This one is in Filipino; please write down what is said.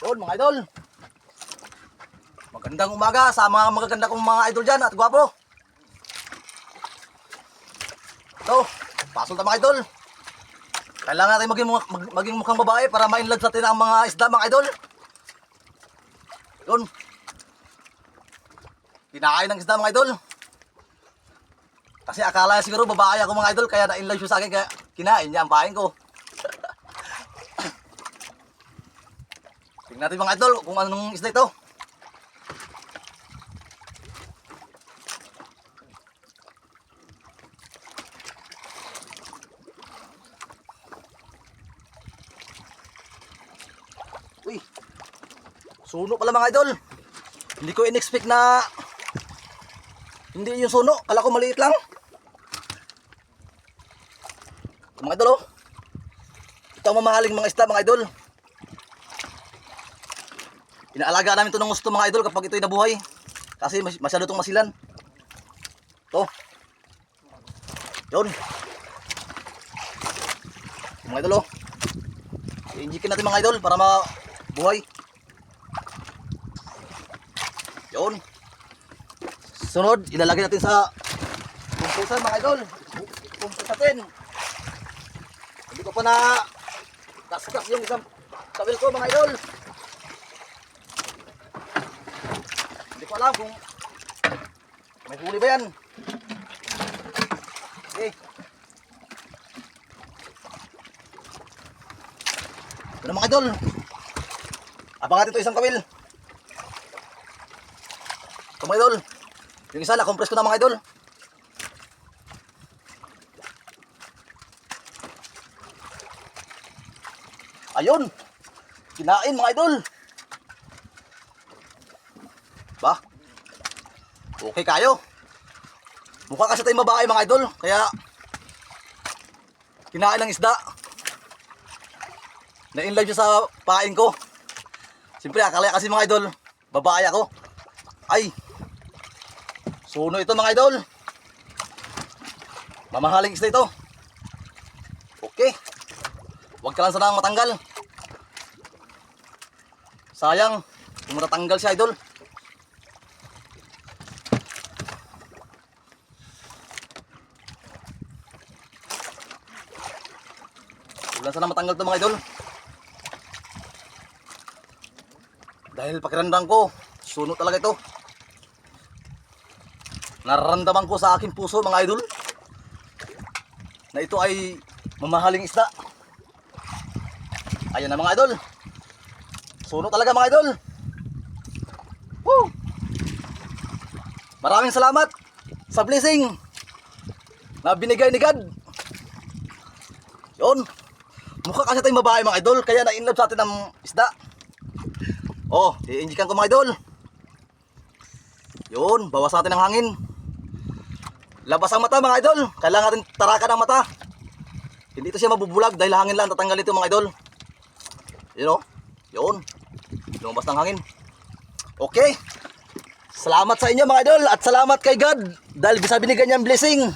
Yun mga idol. Magandang umaga sa mga magaganda kong mga idol dyan at gwapo. Ito, pasol na mga idol. Kailangan natin maging mukhang babae para ma-inlove sa atin ang mga isda mga idol. Yun. Kinain ng isda mga idol. Kasi akala siguro babae ako mga idol kaya na-inlove siya sa akin kaya kinain niya ang pain ko. Tingnan natin mga idol kung anong isda ito. Uy, suno pala mga idol. Hindi ko in-expect na hindi yung suno. Kala ko maliit lang. Mga idol oh. Ito ang mamahaling mga isda mga idol. Inaalaga namin ito ng gusto mga idol kapag ito'y nabuhay. Kasi masyado itong masilan. Ito. Yun. Mga idol oh. I-injikin natin mga idol para mabuhay. Yun. Sunod, ilalagay natin sa kumpusan mga idol. Kumpus natin. Hindi ko pa na kaskas yung isang tawil ko mga idol. Hindi ko alam kung may huli ba yan. Okay. Ito na mga idol. Abangan ito isang kawil. Ito mga idol. Yung isa na-compress ko na mga idol. Ayun. Kinain mga idol. Ba? Okay kayo. Mukha kasi tayong babae mga idol. Kaya kinain ng isda. Na-inlive siya sa pain ko. Siyempre akala kasi mga idol babae ako. Ay, suno ito mga idol. Mamahaling isda ito. Okay. Huwag ka lang sanang matanggal. Sayang kung matatanggal siya idol. Huwag lang sanang matanggal ito mga idol. Dahil pakiramdam ko, suno talaga ito. Nararamdaman ko sa aking puso mga idol na ito ay mamahaling isda. Ayan na mga idol. Suno talaga mga idol. Woo! Maraming salamat sa blessing na binigay ni God. Yun. Mukha kasi tayong babae mga idol kaya na-inlove sa atin ng isda. Oh, i-injikan ko mga idol. Yun, bawas natin ang hangin. Labas ang mata mga idol. Kailangan natin tarakan ang mata. Hindi ito siya mabubulag dahil hangin lang tatanggal ito mga idol. Yun o. Yun. Lumabas ng hangin. Okay. Salamat sa inyo mga idol at salamat kay God dahil bisa binigyan niya ang blessing.